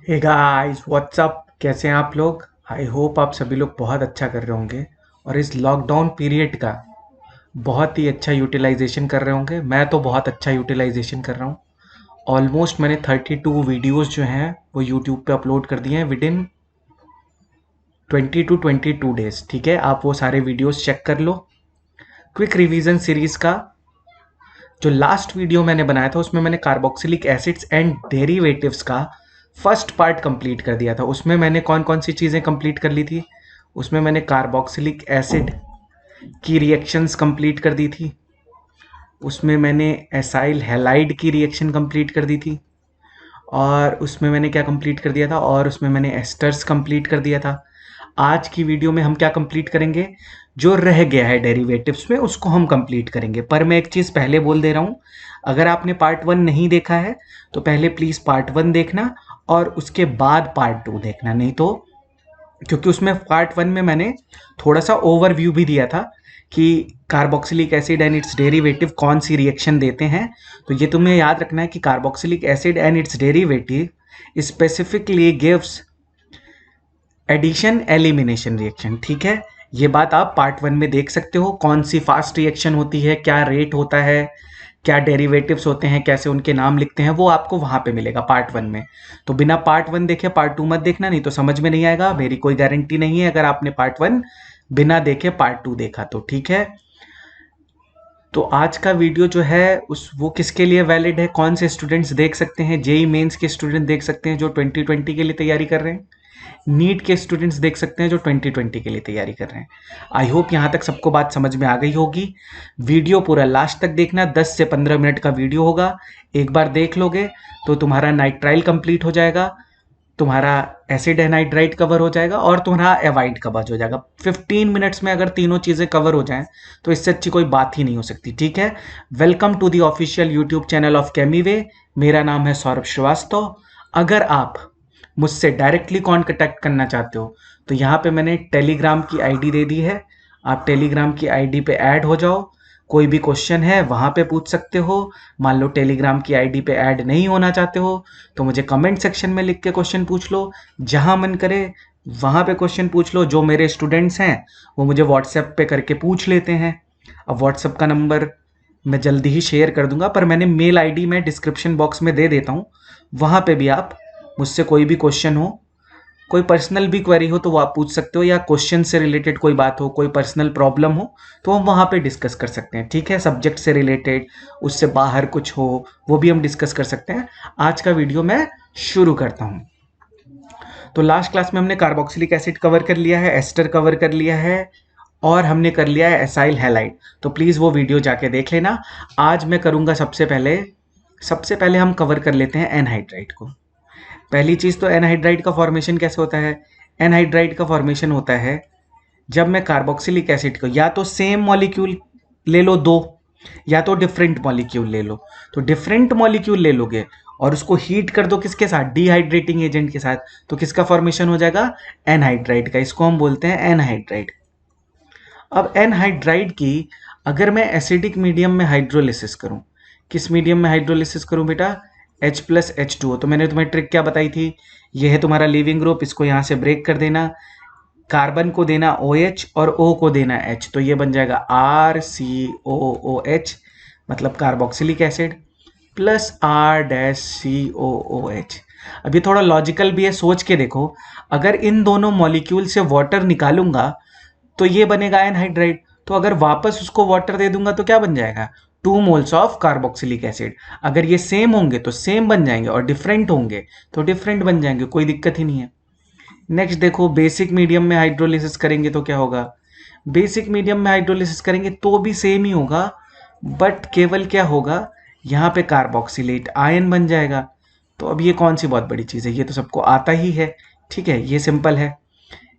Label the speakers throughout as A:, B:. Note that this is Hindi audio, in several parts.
A: हे गाइस व्हाट्सअप, कैसे हैं आप लोग। आई होप आप सभी लोग बहुत अच्छा कर रहे होंगे और इस लॉकडाउन पीरियड का बहुत ही अच्छा यूटिलाइजेशन कर रहे होंगे। मैं तो बहुत अच्छा यूटिलाइजेशन कर रहा हूँ। ऑलमोस्ट मैंने 32 वीडियोस जो हैं वो यूट्यूब पे अपलोड कर दिए हैं विद इन 20 to 22 डेज। ठीक है, आप वो सारे वीडियोस चेक कर लो। क्विक रिवीजन सीरीज का जो लास्ट वीडियो मैंने बनाया था उसमें मैंने कार्बोक्सिलिक एसिड्स एंड डेरिवेटिव्स का फर्स्ट पार्ट कंप्लीट कर दिया था। उसमें मैंने कौन कौन सी चीज़ें कंप्लीट कर ली थी। उसमें मैंने कार्बोक्सिलिक एसिड की रिएक्शंस कंप्लीट कर दी थी। उसमें मैंने एसाइल हैलाइड की रिएक्शन कंप्लीट कर दी थी। और उसमें मैंने क्या कंप्लीट कर दिया था, और उसमें मैंने एस्टर्स कंप्लीट कर दिया था। आज की वीडियो में हम क्या कंप्लीट करेंगे, जो रह गया है डेरिवेटिव्स में उसको हम कंप्लीट करेंगे। पर मैं एक चीज़ पहले बोल दे रहा हूँ, अगर आपने पार्ट 1 नहीं देखा है तो पहले प्लीज़ पार्ट 1 देखना और उसके बाद पार्ट 2 देखना। नहीं तो, क्योंकि उसमें पार्ट 1 में मैंने थोड़ा सा ओवरव्यू भी दिया था कि carboxylic acid and its derivative कौन सी रिएक्शन देते हैं। तो ये तुम्हें याद रखना है कि carboxylic acid and its derivative specifically gives addition elimination reaction. ठीक है, ये बात आप पार्ट 1 में देख सकते हो, कौन सी फास्ट रिएक्शन होती है, क्या रेट होता है, क्या डेरिवेटिव्स होते हैं, कैसे उनके नाम लिखते हैं, वो आपको वहां पे मिलेगा पार्ट 1 में। तो बिना पार्ट 1 देखे पार्ट 2 मत देखना, नहीं तो समझ में नहीं आएगा। मेरी कोई गारंटी नहीं है अगर आपने पार्ट 1 बिना देखे पार्ट 2 देखा तो। ठीक है, तो आज का वीडियो जो है उस वो किसके लिए वैलिड है, कौन से स्टूडेंट्स देख सकते हैं। जेई मेंस के स्टूडेंट देख सकते हैं जो 2020 के लिए तैयारी कर रहे हैं। नीट के स्टूडेंट्स देख सकते हैं जो 2020 के लिए तैयारी कर रहे हैं। आई होप यहाँ तक सबको बात समझ में आ गई होगी। वीडियो पूरा लास्ट तक देखना, 10 से 15 मिनट का वीडियो होगा। एक बार देख लोगे तो तुम्हारा नाइट्राइल कंप्लीट हो जाएगा, तुम्हारा एसिड एनहाइड्राइड कवर हो जाएगा और तुम्हारा एवाइड कवर हो जाएगा। 15 मिनट्स में अगर तीनों चीज़ें कवर हो जाएं तो इससे अच्छी कोई बात ही नहीं हो सकती। ठीक है, welcome to the official YouTube channel of Chemiway. मेरा नाम है सौरभ श्रीवास्तव। अगर आप मुझसे डायरेक्टली कॉन्टेक्ट करना चाहते हो तो यहाँ पे मैंने टेलीग्राम की आईडी दे दी है। आप टेलीग्राम की आईडी पे ऐड हो जाओ, कोई भी क्वेश्चन है वहाँ पे पूछ सकते हो। मान लो टेलीग्राम की आईडी पे ऐड नहीं होना चाहते हो तो मुझे कमेंट सेक्शन में लिख के क्वेश्चन पूछ लो, जहाँ मन करे वहाँ पे क्वेश्चन पूछ लो। जो मेरे स्टूडेंट्स हैं वो मुझे व्हाट्सएप पे करके पूछ लेते हैं। अब व्हाट्सएप का नंबर मैं जल्दी ही शेयर कर दूंगा, पर मैंने मेल आईडी में डिस्क्रिप्शन बॉक्स में दे देता हूँ। वहाँ पे भी आप मुझसे कोई भी क्वेश्चन हो, कोई पर्सनल भी क्वेरी हो तो वो आप पूछ सकते हो, या क्वेश्चन से रिलेटेड कोई बात हो, कोई पर्सनल प्रॉब्लम हो तो हम वहाँ पे डिस्कस कर सकते हैं। ठीक है, सब्जेक्ट से रिलेटेड, उससे बाहर कुछ हो वो भी हम डिस्कस कर सकते हैं। आज का वीडियो मैं शुरू करता हूँ। तो लास्ट क्लास में हमने कार्बोक्सिलिक एसिड कवर कर लिया है, एस्टर कवर कर लिया है और हमने कर लिया है एसाइल हैलाइड। तो प्लीज़ वो वीडियो जाके देख लेना। आज मैं करूँगा सबसे पहले हम कवर कर लेते हैं एनहाइड्राइड को। पहली चीज़ तो एनहाइड्राइड का फॉर्मेशन कैसे होता है। एनहाइड्राइड का फॉर्मेशन होता है जब मैं कार्बोक्सिलिक एसिड को या तो सेम मॉलिक्यूल ले लो दो, या तो डिफरेंट मॉलिक्यूल ले लो। तो डिफरेंट मॉलिक्यूल ले लोगे और उसको हीट कर दो किसके साथ, डिहाइड्रेटिंग एजेंट के साथ, तो किसका फॉर्मेशन हो जाएगा, एनहाइड्राइड का। इसको हम बोलते हैं एनहाइड्राइड। अब एनहाइड्राइड की अगर मैं एसिडिक मीडियम में हाइड्रोलिसिस करूं, किस मीडियम में हाइड्रोलिसिस करूं बेटा, H+H2O। तो मैंने तुम्हें ट्रिक क्या बताई थी, ये है तुम्हारा लीविंग ग्रुप, इसको यहां से ब्रेक कर देना, कार्बन को देना OH और O को देना H, तो ये बन जाएगा RCOOH, मतलब कार्बोक्सिलिक एसिड प्लस R-COOH। अब ये थोड़ा लॉजिकल भी है, सोच के देखो, अगर इन दोनों मॉलिक्यूल से वाटर निकालूंगा तो ये बनेगा एनहाइड्राइड, तो अगर वापस उसको वाटर दे दूंगा तो क्या बन जाएगा, 2 मोल्स ऑफ कार्बोक्सिलिक एसिड। अगर ये सेम होंगे तो सेम बन जाएंगे और डिफरेंट होंगे तो डिफरेंट बन जाएंगे, कोई दिक्कत ही नहीं है। नेक्स्ट देखो, बेसिक मीडियम में हाइड्रोलिसिस करेंगे तो क्या होगा, बेसिक मीडियम में हाइड्रोलिसिस करेंगे तो भी सेम ही होगा, बट केवल क्या होगा, यहाँ पे कार्बोक्सिलेट आयन बन जाएगा। तो अब ये कौन सी बहुत बड़ी चीज़ है, ये तो सबको आता ही है। ठीक है, ये सिंपल है।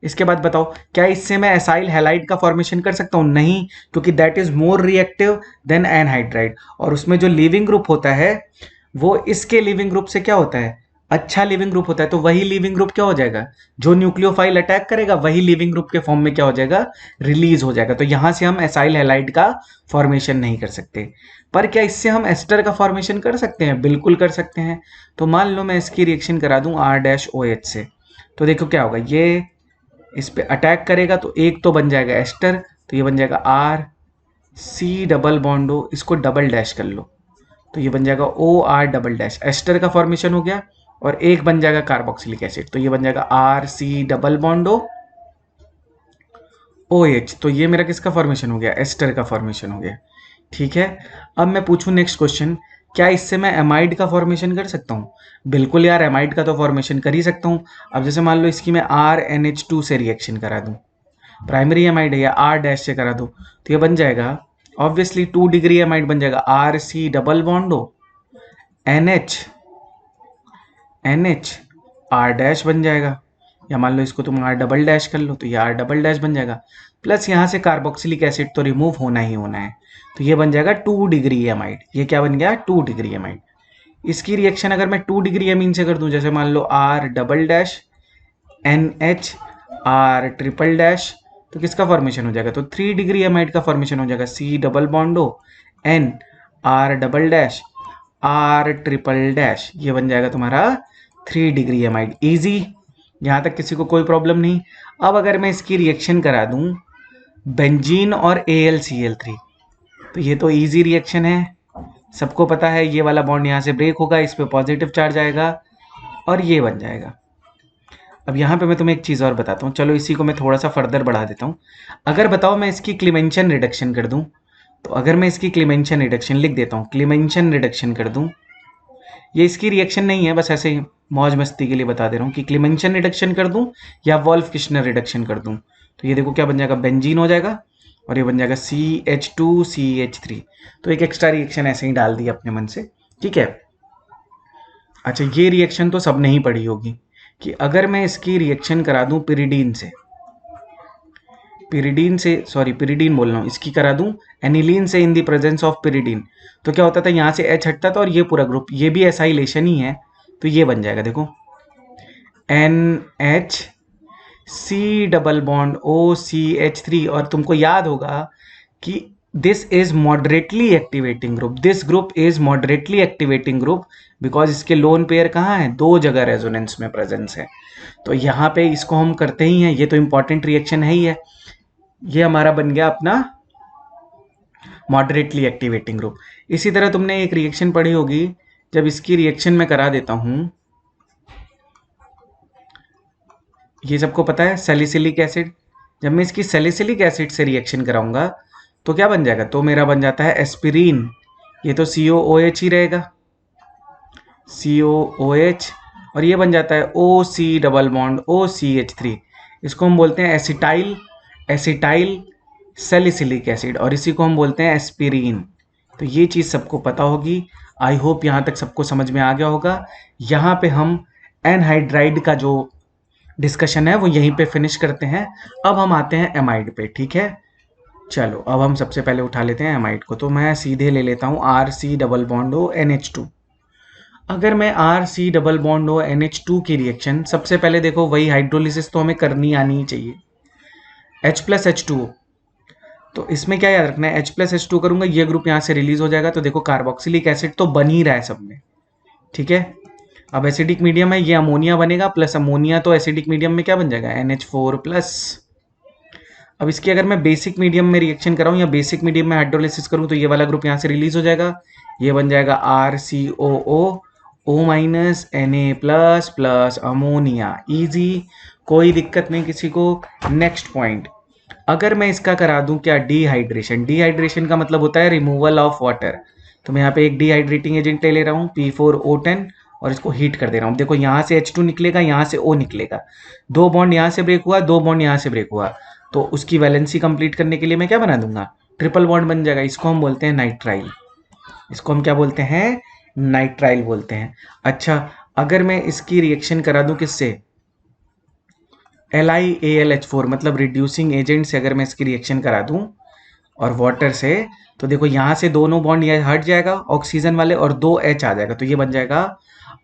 A: इसके बाद बताओ, क्या इससे मैं एसाइल हैलाइड का फॉर्मेशन कर सकता हूँ, नहीं, क्योंकि that is more reactive than anhydride, और उसमें जो लीविंग ग्रुप होता है वो इसके लीविंग ग्रुप से क्या होता है, अच्छा लिविंग ग्रुप होता है, तो वही लिविंग ग्रुप क्या हो जाएगा, जो न्यूक्लियोफाइल अटैक करेगा वही लिविंग ग्रुप के फॉर्म में क्या हो जाएगा, रिलीज हो जाएगा। तो यहां से हम एसाइल हैलाइड का फॉर्मेशन नहीं कर सकते। पर क्या इससे हम एस्टर का फॉर्मेशन कर सकते हैं? बिल्कुल कर सकते हैं। तो मान लो मैं इसकी रिएक्शन करा दूं R-OH से, तो देखो क्या होगा, ये इस पे अटैक करेगा तो एक तो बन जाएगा एस्टर, तो ये बन जाएगा RC डबल बॉन्ड O, इसको डबल डैश कर लो तो ये बन जाएगा OR डबल डैश, एस्टर का फॉर्मेशन हो गया। और एक बन जाएगा कार्बोक्सिलिक एसिड, तो ये बन जाएगा RC डबल बॉन्ड OH, तो ये मेरा किसका फॉर्मेशन हो गया, एस्टर का फॉर्मेशन हो गया। ठीक है, अब मैं पूछूं नेक्स्ट क्वेश्चन, क्या इससे मैं एमाइड का फॉर्मेशन कर सकता हूँ? बिल्कुल यार, एमाइड का तो फॉर्मेशन कर ही सकता हूँ। अब जैसे मान लो इसकी मैं RNH2 से रिएक्शन करा दूं, प्राइमरी एमाइड है, या R डैश से करा दूं, तो ये बन जाएगा ऑब्वियसली 2 डिग्री एमाइड बन जाएगा, RC double bond NH NH R dash बन जाएगा। या मान लो इसको तुम R डबल डैश कर लो तो ये R डबल डैश बन जाएगा। प्लस यहाँ से कार्बोक्सिलिक एसिड तो रिमूव होना ही होना है, तो ये बन जाएगा 2 डिग्री एमाइड। ये क्या बन गया, 2 डिग्री एमाइड। इसकी रिएक्शन अगर मैं 2 डिग्री एमीन से कर दूं, जैसे मान लो R double dash NH R triple dash, तो किसका फॉर्मेशन हो जाएगा, तो 3 डिग्री एमाइड का फॉर्मेशन हो जाएगा, C double bond O N R double dash R triple dash, ये बन जाएगा तुम्हारा 3 डिग्री एमाइड। इजी, यहाँ तक किसी को कोई प्रॉब्लम नहीं। अब अगर मैं इसकी रिएक्शन करा दूं बेंजीन और AlCl3, तो ये तो इजी रिएक्शन है, सबको पता है। ये वाला बॉन्ड यहाँ से ब्रेक होगा, इस पे पॉजिटिव चार्ज आएगा और ये बन जाएगा। अब यहाँ पे मैं तुम्हें एक चीज़ और बताता हूँ, चलो इसी को मैं थोड़ा सा फर्दर बढ़ा देता हूँ। अगर बताओ मैं इसकी क्लीमेंशन रिडक्शन कर दूँ, तो अगर मैं इसकी क्लीमेंशन रिडक्शन लिख देता हूँ, क्लीमेंशन रिडक्शन कर दूँ, ये इसकी रिएक्शन नहीं है, बस ऐसे ही मौज मस्ती के लिए बता दे रहा हूँ कि क्लीमेंशन रिडक्शन कर दूँ या वॉल्फ किश्नर रिडक्शन कर दूँ, तो ये देखो क्या बन जाएगा, बेंजीन हो जाएगा और ये बन जाएगा CH2CH3। तो एक एक्स्ट्रा रिएक्शन ऐसे ही डाल दी अपने मन से, ठीक है। अच्छा, ये रिएक्शन तो सबने ही पढ़ी होगी कि अगर मैं इसकी रिएक्शन करा दूं पिरिडीन से, पिरिडीन बोल रहा हूँ, इसकी करा दूं एनिलीन से in the presence of pyridine, तो क्या होता था, यहाँ से H हटता था और ये पूरा ग्रुप, ये भी एसाइलेशन ही है, तो ये बन जाएगा देखो NHC डबल बॉन्ड OCH3। और तुमको याद होगा कि this is moderately activating group, this group is moderately activating group because इसके लोन पेयर कहाँ है, 2 जगह रेजोनेंस में प्रेजेंस है। तो यहाँ पे इसको हम करते ही हैं, ये तो इंपॉर्टेंट रिएक्शन है ही है। ये हमारा बन गया अपना मॉडरेटली एक्टिवेटिंग ग्रुप। इसी तरह तुमने एक रिएक्शन पढ़ी होगी, जब इसकी रिएक्शन में करा देता हूं, ये सबको पता है सैलिसिलिक एसिड, जब मैं इसकी सैलिसिलिक एसिड से रिएक्शन कराऊंगा तो क्या बन जाएगा, तो मेरा बन जाता है एस्पिरिन, ये तो COOH ही रहेगा, COOH, और ये बन जाता है OC डबल बॉन्ड OCH3, इसको हम बोलते हैं एसिटाइल सैलिसिलिक एसिड, और इसी को हम बोलते हैं एस्पिरिन। तो ये चीज़ सबको पता होगी। आई होप यहाँ तक सबको समझ में आ गया होगा। यहाँ पे हम एनहाइड्राइड का जो डिस्कशन है वो यहीं पे फिनिश करते हैं। अब हम आते हैं एमाइड पे, ठीक है। चलो अब हम सबसे पहले उठा लेते हैं एमाइड को, तो मैं सीधे ले लेता हूँ RC double bond O NH2। अगर मैं RC double bond O NH2 की रिएक्शन, सबसे पहले देखो वही हाइड्रोलिसिस तो हमें करनी आनी ही चाहिए, H+H2O। तो इसमें क्या याद रखना है, H+H2 करूंगा, ये ग्रुप यहाँ से रिलीज हो जाएगा, तो देखो कार्बोक्सिलिक एसिड तो बन ही रहा है सब में, ठीक है। अब एसिडिक मीडियम है, ये अमोनिया बनेगा, प्लस अमोनिया तो एसिडिक मीडियम में क्या बन जाएगा, NH4+। अब इसकी अगर मैं बेसिक मीडियम में रिएक्शन कराऊं या बेसिक मीडियम में हाइड्रोलिसिस करूं, तो ये वाला ग्रुप यहाँ से रिलीज हो जाएगा, ये बन जाएगा RCOO O-Na++ अमोनिया। इजी, कोई दिक्कत नहीं किसी को। नेक्स्ट पॉइंट, अगर मैं इसका करा दूं क्या, डिहाइड्रेशन। डिहाइड्रेशन का मतलब होता है रिमूवल ऑफ वाटर, तो मैं यहाँ पे एक डिहाइड्रेटिंग एजेंट ले ले रहा हूँ P4O10 और इसको हीट कर दे रहा हूँ। देखो यहाँ से H2 निकलेगा, यहाँ से O निकलेगा, 2 बॉन्ड यहाँ से ब्रेक हुआ, 2 बॉन्ड यहाँ से ब्रेक हुआ, तो उसकी वैलेंसी कंप्लीट करने के लिए मैं क्या बना दूंगा, ट्रिपल बॉन्ड बन जाएगा। इसको हम बोलते हैं नाइट्राइल, इसको हम क्या बोलते हैं, नाइट्राइल बोलते हैं। अच्छा, अगर मैं इसकी रिएक्शन करा दूं किससे, LiAlH4 मतलब रिड्यूसिंग एजेंट से, अगर मैं इसकी रिएक्शन करा दूं और वाटर से, तो देखो यहाँ से दोनों बॉन्ड ये हट जाएगा ऑक्सीजन वाले और 2 H आ जाएगा, तो ये बन जाएगा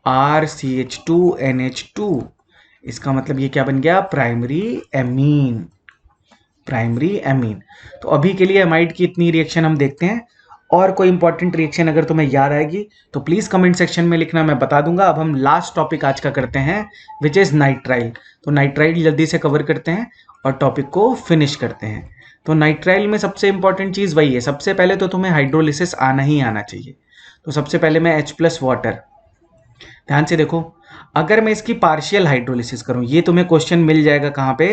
A: RCH2NH2, इसका मतलब ये क्या बन गया, प्राइमरी एमीन, प्राइमरी एमीन। तो अभी के लिए एमाइड की इतनी रिएक्शन हम देखते हैं, और कोई इंपॉर्टेंट रिएक्शन अगर तुम्हें याद आएगी तो प्लीज कमेंट सेक्शन में लिखना, मैं बता दूंगा। अब हम लास्ट टॉपिक आज का करते हैं, विच इज नाइट्राइल। तो नाइट्राइल जल्दी से कवर करते हैं और टॉपिक को फिनिश करते हैं। तो नाइट्राइल में सबसे इंपॉर्टेंट चीज वही है, सबसे पहले तो तुम्हें हाइड्रोलिसिस आना ही आना चाहिए। तो सबसे पहले मैं H+ वाटर, ध्यान से देखो, अगर मैं इसकी पार्शियल हाइड्रोलिसिस करूं, ये तुम्हें क्वेश्चन मिल जाएगा कहां पे,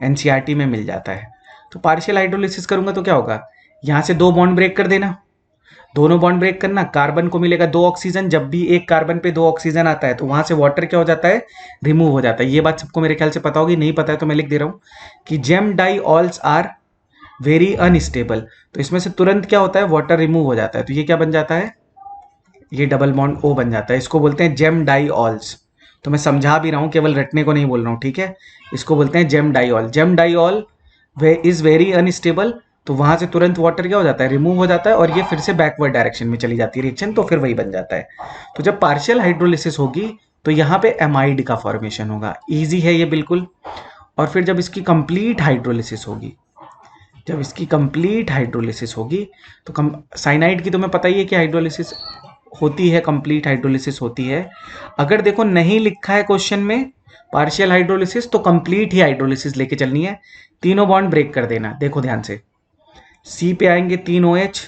A: एनसीईआरटी में मिल जाता है। तो पार्शियल हाइड्रोलिसिस करूंगा तो क्या होगा, यहां से 2 बॉन्ड ब्रेक कर देना, दोनों बॉन्ड ब्रेक करना, कार्बन को मिलेगा 2 ऑक्सीजन, जब भी एक कार्बन पे 2 ऑक्सीजन आता है तो वहां से वाटर क्या हो जाता है, रिमूव हो जाता है। ये बात सबको मेरे ख्याल से पता होगी, नहीं पता है तो मैं लिख दे रहा हूं कि gem diols are very unstable. तो इसमें से तुरंत क्या होता है, वाटर रिमूव हो जाता है। तो ये क्या बन जाता है, ये डबल बॉन्ड O बन जाता है, इसको बोलते हैं जेम डाई ऑल्स। तो मैं समझा भी रहा हूं, केवल रटने को नहीं बोल रहा हूं, ठीक है। इसको बोलते हैं gem diol. Gem diol is very unstable, तो वहां से तुरंत वाटर क्या हो जाता है, रिमूव हो जाता है, और ये फिर से बैकवर्ड डायरेक्शन में चली जाती है रिएक्शन, तो फिर वही बन जाता है। तो जब पार्शियल हाइड्रोलिसिस होगी तो यहाँ पे एमाइड का फॉर्मेशन होगा, इजी है ये बिल्कुल। और फिर जब इसकी कंप्लीट हाइड्रोलिसिस होगी, जब इसकी कंप्लीट हाइड्रोलिसिस होगी तो साइनाइड की तुम्हें पता ही है कि हाइड्रोलिसिस होती है, कंप्लीट हाइड्रोलिसिस होती है। अगर देखो नहीं लिखा है क्वेश्चन में पार्शियल हाइड्रोलिसिस, तो कंप्लीट ही हाइड्रोलिसिस लेके चलनी है, तीनों बॉन्ड ब्रेक कर देना। देखो ध्यान से, C पे आएंगे 3 OH,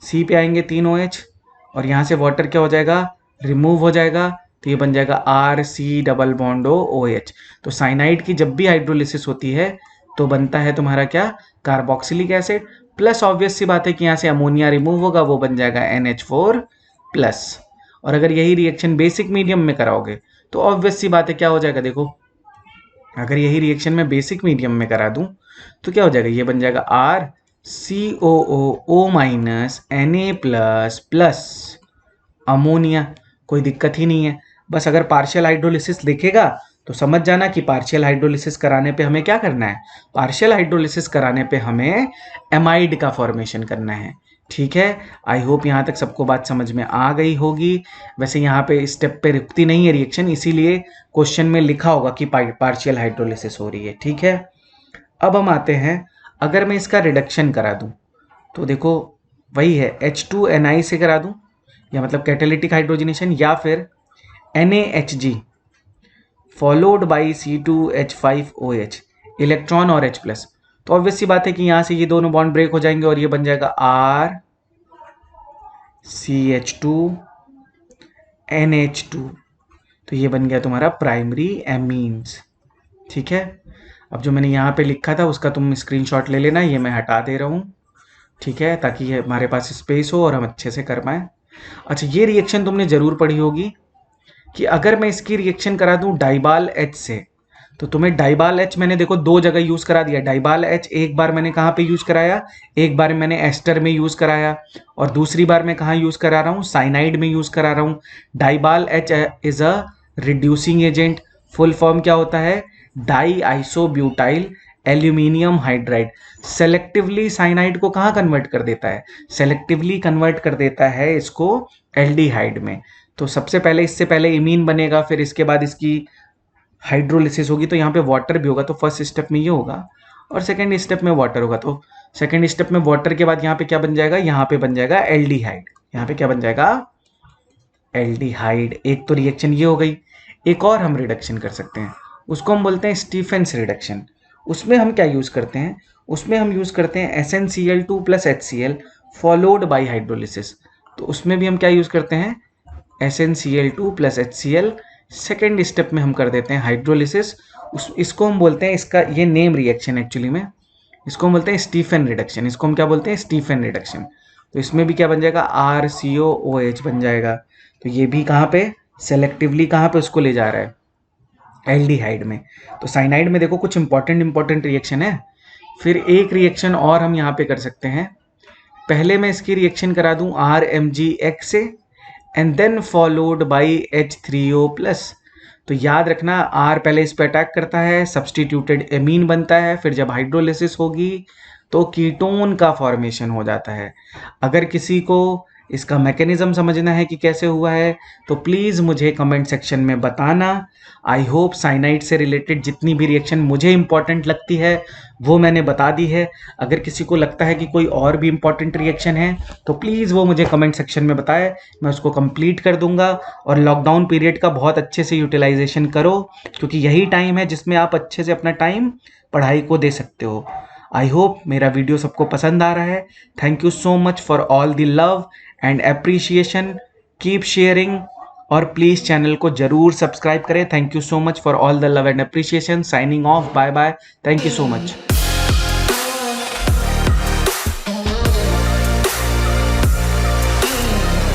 A: C पे आएंगे 3 OH, और यहां से वाटर क्या हो जाएगा, रिमूव हो जाएगा, तो ये बन जाएगा RC डबल बॉन्ड OH। तो साइनाइड की जब भी हाइड्रोलिसिस होती है तो बनता है तुम्हारा क्या, कार्बोक्सिलिक एसिड, प्लस ऑब्वियस सी बात है कि यहाँ से अमोनिया रिमूव होगा, वो बन जाएगा NH4+। और अगर यही रिएक्शन बेसिक मीडियम में कराओगे तो ऑब्वियस सी बात है क्या हो जाएगा, देखो अगर यही रिएक्शन में बेसिक मीडियम में करा दूं तो क्या हो जाएगा, ये बन जाएगा RCOO- अमोनिया। कोई दिक्कत ही नहीं है, बस अगर पार्शियल हाइड्रोलिसिस लिखेगा तो समझ जाना कि पार्शियल हाइड्रोलिसिस कराने पे हमें क्या करना है, पार्शियल हाइड्रोलिसिस कराने पे हमें एमाइड का फॉर्मेशन करना है, ठीक है। आई होप यहाँ तक सबको बात समझ में आ गई होगी। वैसे यहाँ पे स्टेप पे रुकती नहीं है रिएक्शन, इसीलिए क्वेश्चन में लिखा होगा कि पार्शियल हाइड्रोलिसिस हो रही है, ठीक है। अब हम आते हैं, अगर मैं इसका रिडक्शन करा दूं तो देखो वही है, H2Ni से करा दूं, या मतलब कैटेलिटिक हाइड्रोजनेशन, या फिर NaHG followed by C2H5OH, electron और H+। तो ऑब्वियस सी बात है कि यहां से ये दोनों बॉन्ड ब्रेक हो जाएंगे और ये बन जाएगा RCH2NH2। तो ये बन गया तुम्हारा प्राइमरी एमीन्स, ठीक है। अब जो मैंने यहाँ पे लिखा था उसका तुम स्क्रीनशॉट ले लेना, ये मैं हटा दे रहा हूँ, ठीक है, ताकि ये हमारे पास स्पेस हो और हम अच्छे से कर पाएँ। अच्छा, ये रिएक्शन तुमने जरूर पढ़ी होगी कि अगर मैं इसकी रिएक्शन करा दूं डाइबाल H से, तो तुम्हें डाइबाल H मैंने देखो 2 जगह यूज करा दिया। डाइबाल H एक बार मैंने कहाँ पे यूज कराया, एक बार मैंने एस्टर में यूज कराया, और दूसरी बार मैं कहाँ यूज करा रहा हूँ, साइनाइड में यूज करा रहा हूँ। डाइबाल H is a reducing agent, full form क्या होता है, die isobutyl aluminium hydride. Selectively cyanide को कहाँ कन्वर्ट कर देता है, सेलेक्टिवली कन्वर्ट कर देता है इसको एल्डिहाइड में। तो सबसे पहले, इससे पहले इमीन बनेगा, फिर इसके बाद इसकी हाइड्रोलिसिस होगी, तो यहाँ पे वाटर भी होगा, तो फर्स्ट स्टेप में ये होगा और सेकंड स्टेप में वाटर होगा। तो सेकंड स्टेप में वाटर के बाद यहाँ पे क्या बन जाएगा, यहाँ पे बन जाएगा एल्डिहाइड, यहाँ पे क्या बन जाएगा, एल्डिहाइड। एक तो रिएक्शन ये हो गई, एक और हम रिडक्शन कर सकते हैं, उसको हम बोलते हैं स्टीफेंस रिडक्शन। उसमें हम क्या यूज करते हैं, उसमें हम यूज करते हैं SnCl2 + HCl followed by hydrolysis. तो उसमें भी हम क्या यूज करते हैं, SnCl2 + HCl, सेकेंड स्टेप में हम कर देते हैं हाइड्रोलिसिस। इसको हम बोलते हैं, इसका ये नेम रिएक्शन एक्चुअली में, इसको हम बोलते हैं स्टीफन रिडक्शन। इसको हम क्या बोलते हैं, स्टीफन रिडक्शन। तो इसमें भी क्या बन जाएगा, RCOOH बन जाएगा। तो ये भी कहाँ पे, सेलेक्टिवली कहाँ पे उसको ले जा रहा है, एल्डिहाइड में। तो साइनाइड में देखो कुछ इंपॉर्टेंट रिएक्शन है। फिर एक रिएक्शन और हम यहाँ पे कर सकते हैं, पहले मैं इसकी रिएक्शन करा दूं RMgX से, and then followed by H3O+। तो याद रखना, R पहले इस पे अटैक करता है, सब्सटीट्यूटेड एमीन बनता है, फिर जब हाइड्रोलिसिस होगी तो कीटोन का फॉर्मेशन हो जाता है। अगर किसी को इसका मैकेनिज्म समझना है कि कैसे हुआ है, तो प्लीज़ मुझे कमेंट सेक्शन में बताना। आई होप साइनाइड से रिलेटेड जितनी भी रिएक्शन मुझे इंपॉर्टेंट लगती है वो मैंने बता दी है। अगर किसी को लगता है कि कोई और भी इंपॉर्टेंट रिएक्शन है तो प्लीज़ वो मुझे कमेंट सेक्शन में बताए, मैं उसको कंप्लीट कर दूंगा। और लॉकडाउन पीरियड का बहुत अच्छे से यूटिलाइजेशन करो, क्योंकि यही टाइम है जिसमें आप अच्छे से अपना टाइम पढ़ाई को दे सकते हो। आई होप मेरा वीडियो सबको पसंद आ रहा है। Thank you so much for all the love and appreciation. Keep sharing और प्लीज़ चैनल को जरूर सब्सक्राइब करें। Thank you so much for all the love and appreciation. Signing off, bye bye, thank you so much.